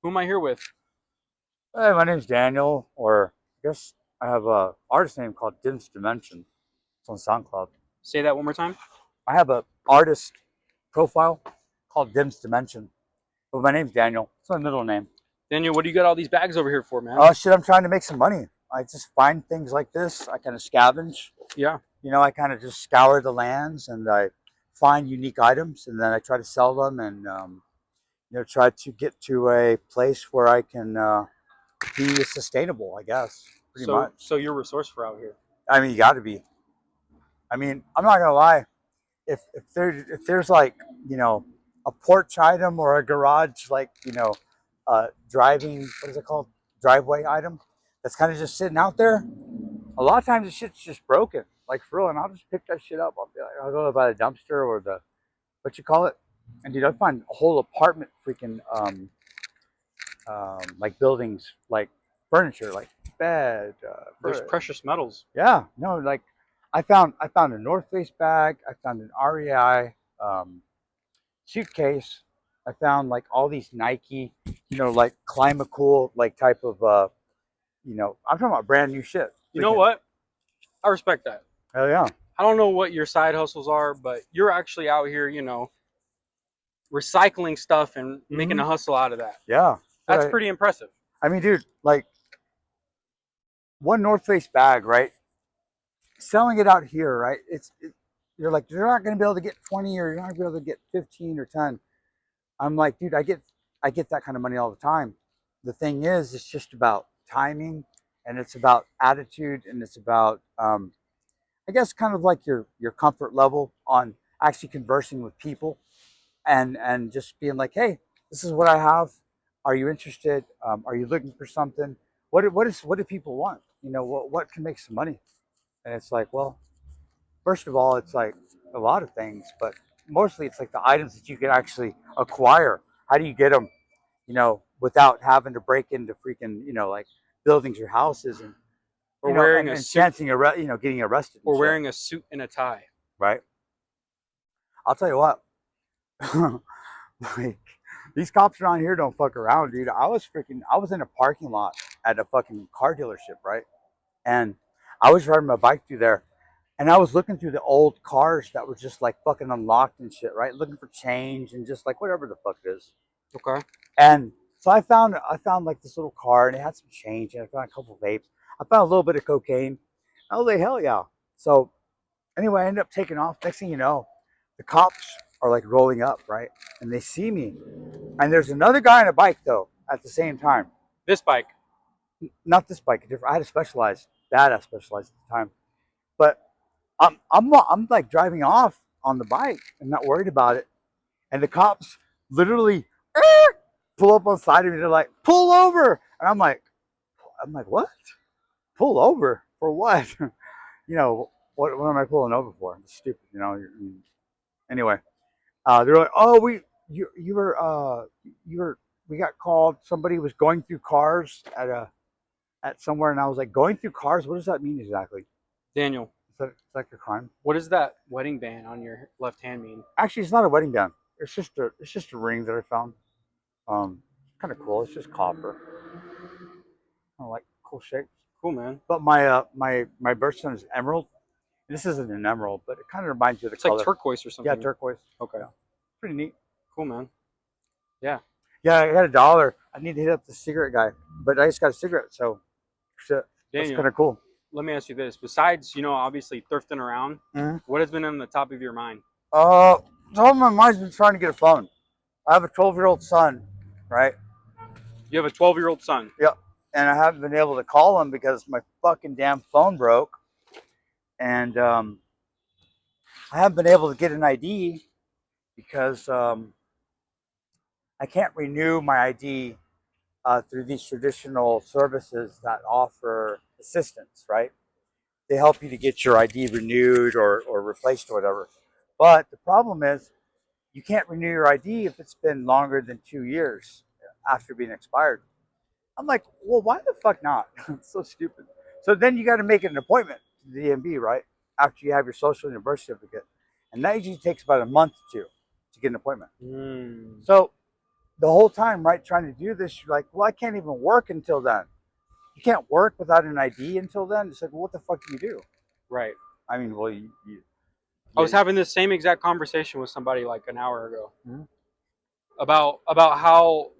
Who am I here with? Hey, my name's Daniel, or I guess I have a artist name called Dim's Dimension. It's on SoundCloud. Say that one more time. I have a artist profile called Dim's Dimension, but my name's Daniel. It's my middle name. Daniel, what do you got all these bags over here for, man? Oh shit! I'm trying to make some money. I just find things like this. I kind of scavenge. Yeah. I kind of just scour the lands and I find unique items, and then I try to sell them and try to get to a place where I can be sustainable. I guess pretty So, much. so you're resourceful out here. I mean, you got to be. I mean, I'm not gonna lie. If there's like a porch item or a garage like driving, what is it called, driveway item that's kind of just sitting out there, a lot of times the shit's just broken, like for real, and I'll just pick that shit up. I'll go by the dumpster or the what you call it, and dude, I find a whole apartment freaking like buildings, like furniture, like bed, There's precious metals. yeah, no, like I found a North Face bag. I found an REI suitcase. I found like all these Nike, like Climacool, like type of I'm talking about brand new shit. You know Freaking what? I respect that. hell yeah. I don't know what your side hustles are, but you're actually out here, recycling stuff and making Hmm. a hustle out of that. Yeah. That's But pretty impressive. I mean, dude, like one North Face bag, right? Selling it out here, right? You're like, you're not going to be able to get 20, or you're not going to be able to get 15 or 10. I'm like, dude, I get that kind of money all the time. The thing is, it's just about timing, and it's about attitude, and it's about I guess kind of like your comfort level on actually conversing with people, and just being like, hey, this is what I have. Are you interested? Are you looking for something? What do people want? What can make some money? And it's like, well, first of all, it's like a lot of things, but mostly it's like the items that you can actually acquire. How do you get them, without having to break into freaking, like buildings or houses, and Or wearing a and suit chancing getting arrested and or shit, wearing a suit and a tie. right? I'll tell you what, like these cops around here don't fuck around, dude. I was in a parking lot at a fucking car dealership, right? And I was riding my bike through there, and I was looking through the old cars that were just like fucking unlocked and shit, right? Looking for change and just like whatever the fuck it is. Okay. And so I found like this little car, and it had some change, and I found a couple of vapes. I found a little bit of cocaine. I was like, hell yeah. So anyway, I ended up taking off. Next thing you know, the cops are like rolling up, right? And they see me. And there's another guy on a bike though at the same time. This bike. Not this bike, different. I had a specialized, badass specialized at the time. But I'm like driving off on the bike and not worried about it. And the cops literally pull up on the side of me. They're like, pull over. And I'm like, what? Pull over for what? What am I pulling over for? It's stupid, Anyway, they're like, oh, we got called. Somebody was going through cars at somewhere, and I was like, going through cars. What does that mean exactly? Daniel, It's like a crime. what does that wedding band on your left hand mean? Actually, it's not a wedding band. It's just a ring that I found. Kind of cool. It's just copper. I like cool shape. Cool, man. But my birthstone is emerald. This isn't an emerald, but it kind of reminds you of the It's like color. turquoise or Yeah, something. turquoise. Okay. Yeah, pretty neat. Cool, man. Yeah. Yeah, I got $1. I need to hit up the cigarette guy, but I just got a cigarette, so shit, that's kind Daniel, of cool. let me ask you this. Besides, obviously thrifting around, Mm-hmm. what has been on the top of your mind? So my mind's been trying to get a phone. I have a 12-year-old son, right? You have a 12-year-old son. Yep. And I haven't been able to call him because my fucking damn phone broke, and I haven't been able to get an ID because I can't renew my ID through these traditional services that offer assistance, right? They help you to get your ID renewed or replaced or whatever. But the problem is you can't renew your ID if it's been longer than 2 years after being expired. I'm like, well, why the fuck not? It's so stupid. So then you got to make an appointment to the DMV, right? After you have your social and your birth certificate. And that usually takes about a month or two to get an appointment. Mm. So the whole time, right, trying to do this, you're like, well, I can't even work until then. You can't work without an ID until then. It's like, well, what the fuck do you do? Right. I mean, well, I was having this same exact conversation with somebody like an hour ago Mhm. about how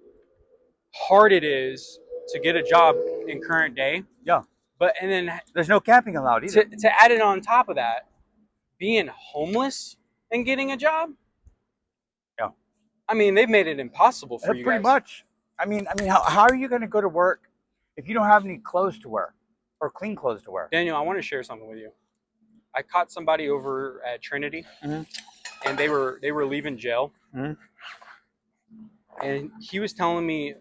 hard it is to get a job in current day. Yeah. But and then There's no camping allowed either. to add it on top of that, being homeless and getting a job. Yeah. I mean, they've made it impossible for you Pretty guys. much. I mean, how are you going to go to work if you don't have any clothes to wear or clean clothes to wear? Daniel, I want to share something with you. I caught somebody over at Trinity, Mhm. and they were leaving jail, Mhm. and he was telling me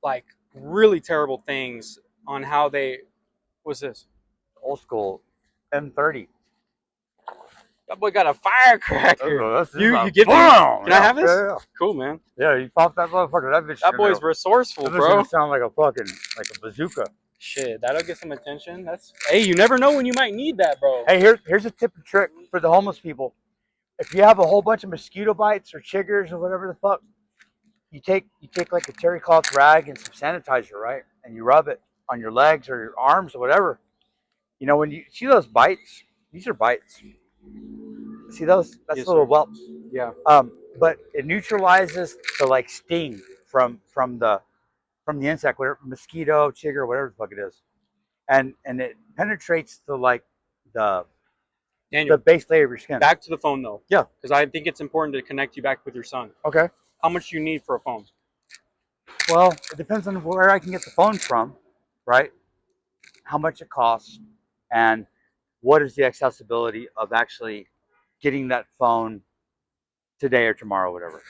like really terrible things on how they. What's this? Old school M30. That boy got a firecracker. That's You give me? Can I have this? Yeah. Cool, man. Yeah, you pop that motherfucker. That bitch. That boy's resourceful, That bro. gonna sound like a fucking like a bazooka. Shit, that'll get some attention. That's hey, you never know when you might need that, bro. Hey, here's a tip and trick for the homeless people. If you have a whole bunch of mosquito bites or chiggers or whatever the fuck, you take like a terry cloth rag and some sanitizer, right? And you rub it on your legs or your arms or whatever. You know, when you see those bites, these are bites. See those? That's Yes, little sir. whelps. Yeah. But it neutralizes the like sting from the insect, whatever mosquito, chigger, whatever the fuck it is, and it penetrates the Daniel, base layer of your skin. back to the phone though. Yeah. Because I think it's important to connect you back with your son. Okay. How much do you need for a phone? Well, it depends on where I can get the phone from, right? How much it costs, and what is the accessibility of actually getting that phone today or tomorrow, whatever.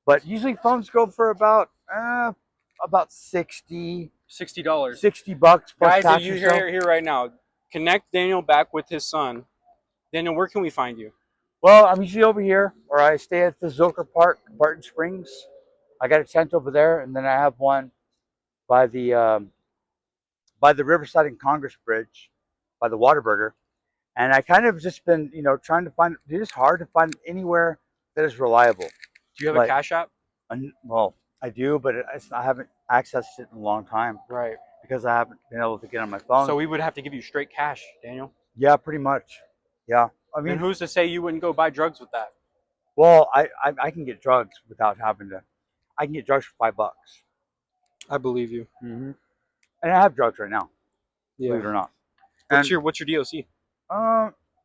But usually phones go for about 60 $60. bucks plus Guys, tax you or so. here right now. Connect Daniel back with his son. Daniel, where can we find you? Well, I'm usually over here, or I stay at the Zilker Park, Barton Springs. I got a tent over there, and then I have one by the Riverside and Congress Bridge, by the Whataburger. And I kind of just been, trying to find. It is hard to find anywhere that is reliable. Do you have Like, a Cash App? Well, I do, but I haven't accessed it in a long time Right. because I haven't been able to get on my phone. So we would have to give you straight cash, Daniel. Yeah, pretty much. Yeah, I Then mean, who's to say you wouldn't go buy drugs with that? well, I can get drugs without having to. I can get drugs for $5. I believe you. Mm-hmm. And I have drugs right now, believe it or not. What's And your DOC?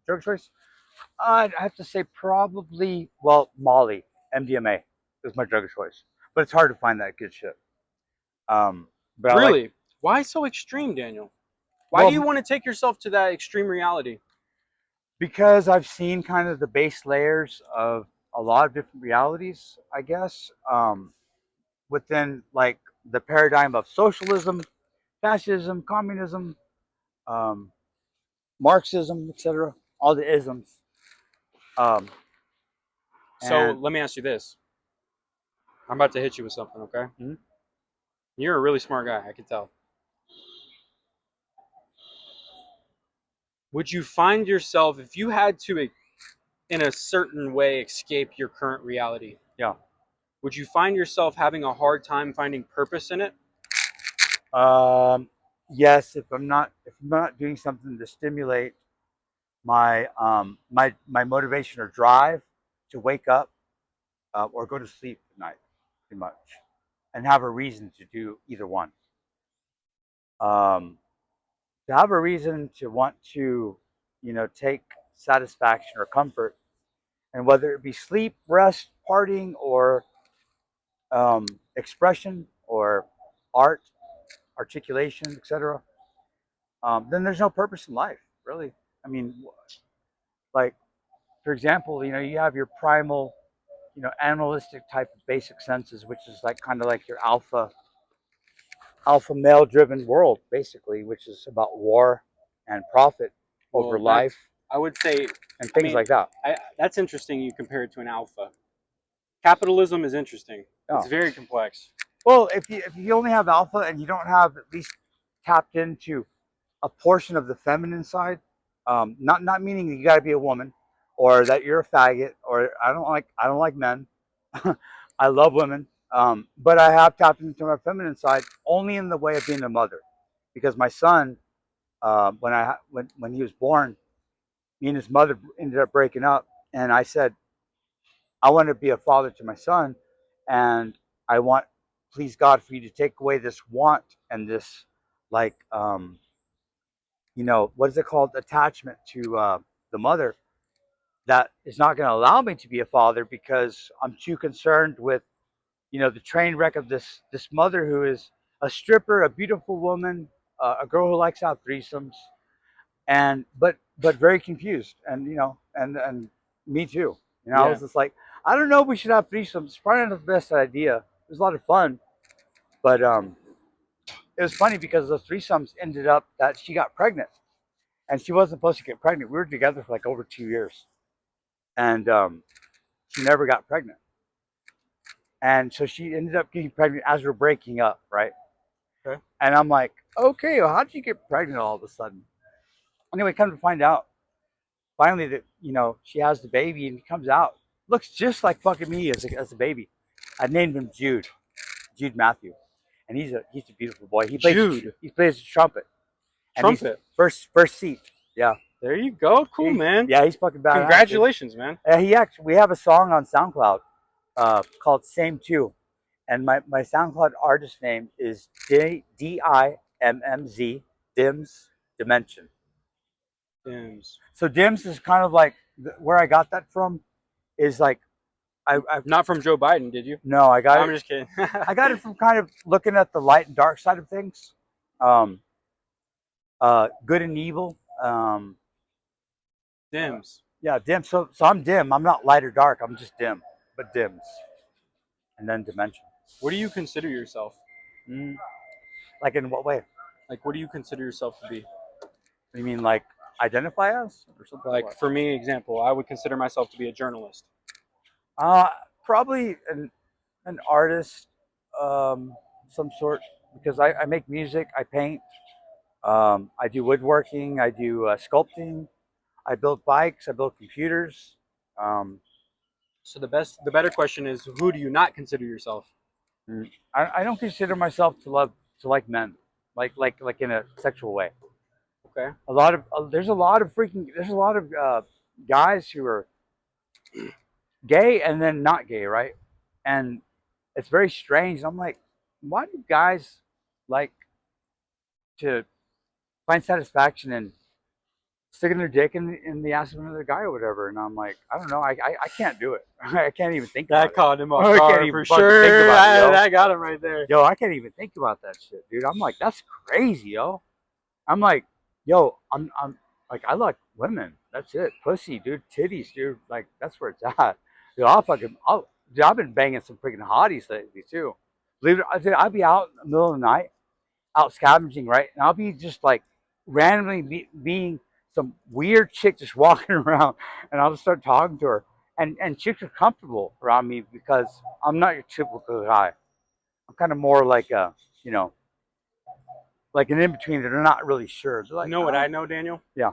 drug choice? I'd have to say probably, well, Molly, MDMA is my drug of choice, but it's hard to find that good shit. But Really? Why so extreme, Daniel? Why Well, do you want to take yourself to that extreme reality? because I've seen kind of the base layers of a lot of different realities, I guess, within like the paradigm of socialism, fascism, communism, um, Marxism, etc. All the isms. So And let me ask you this. I'm about to hit you with something, okay? Mhm. You're a really smart guy, I can tell. Would you find yourself, if you had to, in a certain way, escape your current reality? Yeah. Would you find yourself having a hard time finding purpose in it? Yes, if I'm not doing something to stimulate my my motivation or drive to wake up or go to sleep at night, pretty much, and have a reason to do either one. Um, to have a reason to want to, take satisfaction or comfort, and whether it be sleep, rest, partying, or expression, or art, articulation, etc., then there's no purpose in life, really. I mean, like, for example, you have your primal, animalistic type of basic senses, which is like kind of like your alpha male driven world, basically, which is about war and profit over Well, life I would say, and things like that. that's interesting you compare it to an alpha. Capitalism is interesting. Yeah. It's very complex. Well, if you only have alpha and you don't have at least tapped into a portion of the feminine side, not meaning that you got to be a woman, or that you're a faggot, or I don't like men. I love women. But I have tapped into my feminine side only in the way of being a mother, because my son, when he was born, me and his mother ended up breaking up, and I said I want to be a father to my son, and I want, please God, for you to take away this want and this, like, what is it called, attachment to the mother, that is not going to allow me to be a father, because I'm too concerned with, the train wreck of this mother who is a stripper, a beautiful woman, a girl who likes out threesomes, and but very confused, and and me too. I Yeah. was just like, I don't know if we should have threesomes. It's probably not the best idea. It was a lot of fun, but it was funny because those threesomes ended up that she got pregnant, and she wasn't supposed to get pregnant. We were together for like over 2 years, and she never got pregnant. And so she ended up getting pregnant as we're breaking up, right? Okay. And I'm like, okay, well, how did you get pregnant all of a sudden? Anyway, come to find out, finally that she has the baby, and he comes out, looks just like fucking me as a baby. I named him Jude Matthew, and he's a beautiful boy. Jude. He plays the trumpet, and he's Trumpet. first seat. Yeah, There you go. Cool, man. yeah, he's fucking badass, dude. Congratulations, man. We have a song on SoundCloud called Same Two, and my SoundCloud artist name is Dimmz, Dims Dimension. Dims. So Dims is kind of like where I got that from. Is like I Not from Joe Biden, did you? no, I got I'm it. just kidding. I got it from kind of looking at the light and dark side of things, um, good and evil. Dims. Yeah, dim. So I'm dim. I'm not light or dark. I'm just dim, but dims, and then dimension. What do you consider yourself? Mm, like in what way? Like, what do you consider yourself to be? You mean like identify us or something? Like, What? for me, example, I would consider myself to be a journalist. Uh, Probably an artist, some sort, because I make music, I paint, I do woodworking, I do sculpting, I build bikes, I build computers. Um, So the better question is, who do you not consider yourself? I don't consider myself to like men, like in a sexual way. Okay. There's a lot of guys who are gay and then not gay, right? And it's very strange. I'm like, why do guys like to find satisfaction in sticking their dick in the ass of another guy or whatever? And I'm like, I don't know. I can't do it. I can't even think about That it. caught him off I can't guard even for fucking think sure. about it, yo. I got him right there. Yo, I can't even think about that shit, dude. I'm like, that's crazy, yo. I'm like, yo, I'm like, I like women. That's it. Pussy, dude. Titties, dude. Like, that's where it's at. Dude, dude, I've been banging some freaking hotties lately, too. Believe it or not, dude, I'll be out in the middle of the night, out scavenging, right? And I'll be just like randomly being some weird chick just walking around, and I'll just start talking to her. And chicks are comfortable around me because I'm not your typical guy. I'm kind of more like you know, like an in between that are not really sure. They're like, You know what I know, Daniel? Yeah.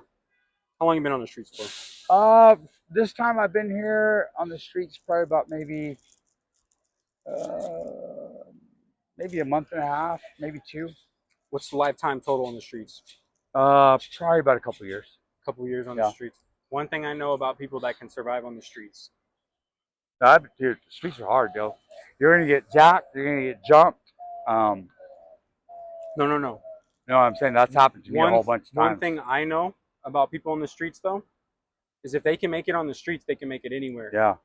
How long you been on the streets for? This time I've been here on the streets probably about uh, maybe a month and a half, maybe two. What's the lifetime total on the streets? Probably about a couple of years. A couple of years on the Yeah. streets. One thing I know about people that can survive on the streets. Dude, the streets are hard, yo. You're gonna get jacked. You're gonna get jumped. Um, No. you know what I'm saying? That's happened to me a whole bunch of times. One thing I know about people on the streets, though, is if they can make it on the streets, they can make it anywhere. Yeah.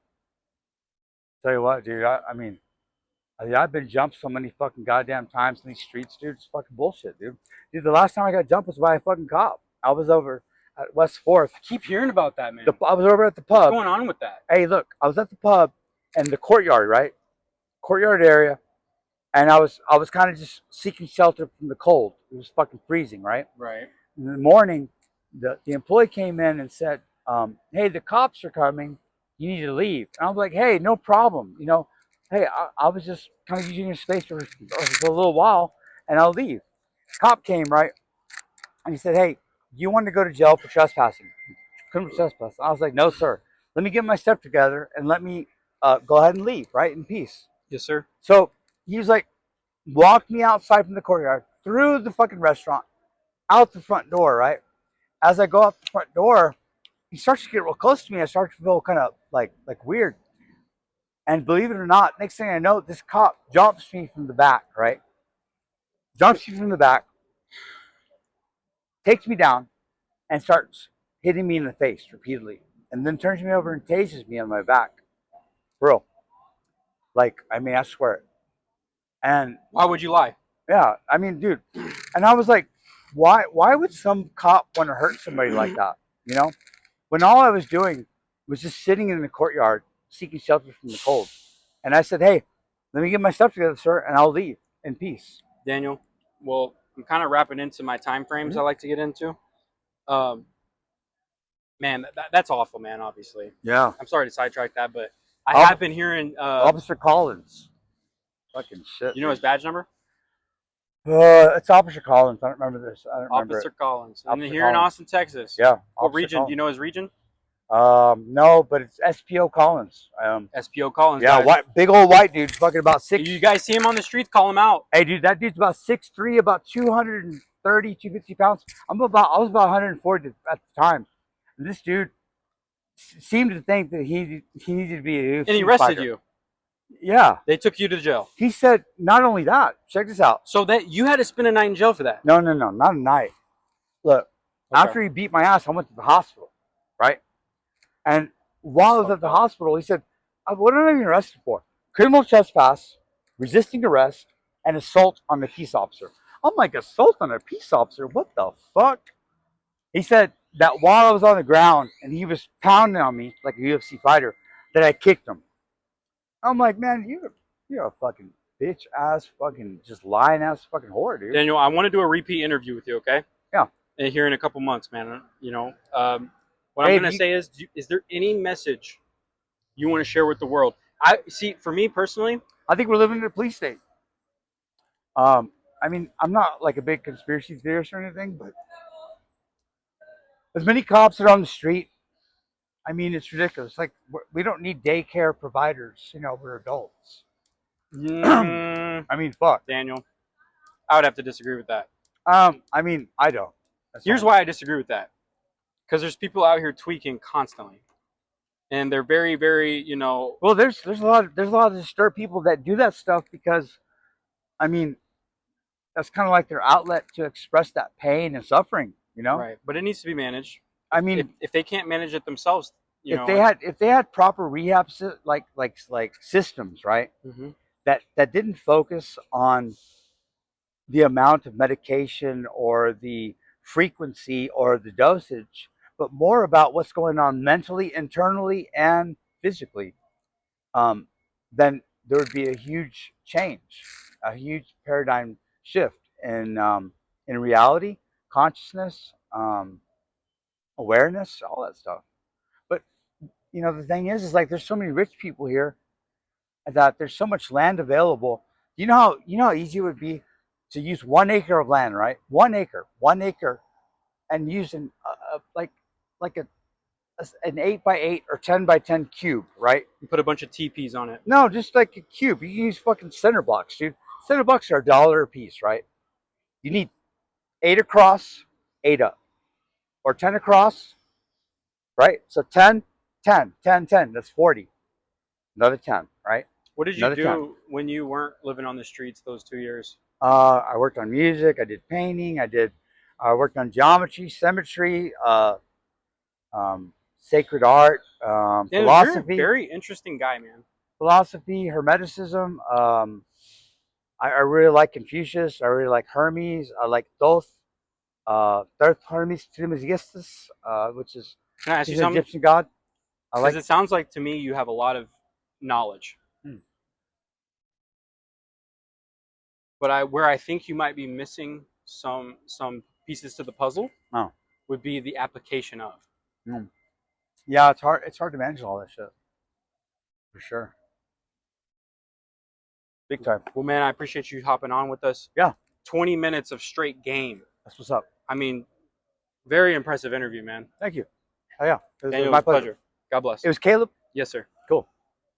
Tell you what, dude. I've been jumped so many fucking goddamn times in these streets, dude. It's fucking bullshit, dude. Dude, the last time I got jumped was by a fucking cop. I was over at West Fourth. I keep hearing about that, man. I was over at the What's pub. going on with that? Hey, look, I was at the pub and the courtyard, right? Courtyard area, and I was kind of just seeking shelter from the cold. It was fucking freezing, right? Right. In the morning, the employee came in and said, "Hey, the cops are coming. You need to leave." And I was like, "Hey, no problem. Hey, I was just kind of using your space for a little while, and I'll leave." Cop came, right, and he said, "Hey, you want to go to jail for trespassing? Criminal trespass." I was like, "No, sir. Let me get my stuff together and let me go ahead and leave, right, in peace." Yes, sir. So he was like, walked me outside from the courtyard, through the fucking restaurant, out the front door, right? As I go out the front door, he starts to get real close to me. I start to feel kind of like weird. And believe it or not, next thing I know, this cop jumps me from the back, right? Jumps me from the back, takes me down, and starts hitting me in the face repeatedly. And then turns me over and tases me on my back. Bro. Like, I mean, I swear it. And Why would you lie? yeah, I mean, dude. And I was like, why would some cop want to hurt somebody like that? You know? When all I was doing was just sitting in the courtyard seeking shelter from the cold. And I said, hey, let me get my stuff together, sir, and I'll leave in peace. Daniel, well, I'm kind of wrapping into my time frames I like to get into. Um, man, that's awful, man, obviously. Yeah. I'm sorry to sidetrack that, but I Ob- have been hearing, Officer Collins. Fucking shit. you know his badge number? It's Officer Collins. I don't remember this. I don't remember Officer it. Collins. And Officer here in Collins. Austin, Texas. Yeah. What Officer region? Collins. Do you know his region? No, but it's SPO Collins. SPO Collins. Yeah, guys. white, big old white dude, fucking about six. You guys see him on the streets, call him out. Hey, dude, that dude's about 6'3", about 230, 250 pounds. I was about 140 at the time. And this dude seemed to think that he needed to be a UFC And he arrested fighter. you. Yeah. They took you to jail. He said, not only that, check this out. So that you had to spend a night in jail for that. No, not a night. Look, Okay. after he beat my ass, I went to the hospital, right? And while I was at the hospital, he said, what am I being arrested for? Criminal trespass, resisting arrest, and assault on a peace officer. I'm like, assault on a peace officer? What the fuck? He said that while I was on the ground and he was pounding on me like a UFC fighter, that I kicked him. I'm like, man, you're a fucking bitch ass, fucking just lying ass fucking whore, dude. Daniel, I want to do a repeat interview with you, okay? Yeah. And here in a couple months, man. You know, what Hey, I'm going to say is there any message you want to share with the world? I see, for me personally, I think we're living in a police state. I mean, I'm not like a big conspiracy theorist or anything, but as many cops are on the street, I mean, it's ridiculous. Like, we don't need daycare providers. You know, we're adults. I mean, fuck. Daniel, I would have to disagree with that. I mean, I don't. Here's why I disagree with that. Because there's people out here tweaking constantly, and they're very, very, you know. Well, there's a lot of disturbed people that do that stuff because, I mean, that's kind of like their outlet to express that pain and suffering. You know. Right. But it needs to be managed. I mean, if they can't manage it themselves, if they had proper rehab like systems, right? Mm-hmm. That didn't focus on the amount of medication or the frequency or the dosage, but more about what's going on mentally, internally, and physically, then there would be a huge change, a huge paradigm shift in reality, consciousness, awareness, all that stuff. But you know, the thing is like there's so many rich people here that there's so much land available. You know how easy it would be to use 1 acre of land, right? 1 acre, and use an an 8x8 or 10x10 cube, right? You put a bunch of TPs on it. No, just like a cube. You can use fucking center blocks, dude. Center blocks are $1 a piece, right? You need 8 across, 8 up, or 10 across, right? So 10, 10, 10, 10. That's 40. Another 10, right? What did you do when you weren't living on the streets those 2 years? I worked on music. I did painting. I worked on geometry, symmetry, sacred art, philosophy. You're a very interesting guy, man. Philosophy, Hermeticism. I really like Confucius. I really like Hermes. I like Thoth. Hermes Trismegistus, which is Can I ask you an something? Egyptian god. Because it sounds like to me you have a lot of knowledge. But where I think you might be missing some pieces to the puzzle would be the application of. Yeah, it's hard. It's hard to manage all that shit. For sure. Big time. Well, man, I appreciate you hopping on with us. Yeah. 20 minutes of straight game. That's what's up. I mean, very impressive interview, man. Thank you. Oh yeah, Daniel, it was a pleasure. God bless. It was Caleb. Yes, sir.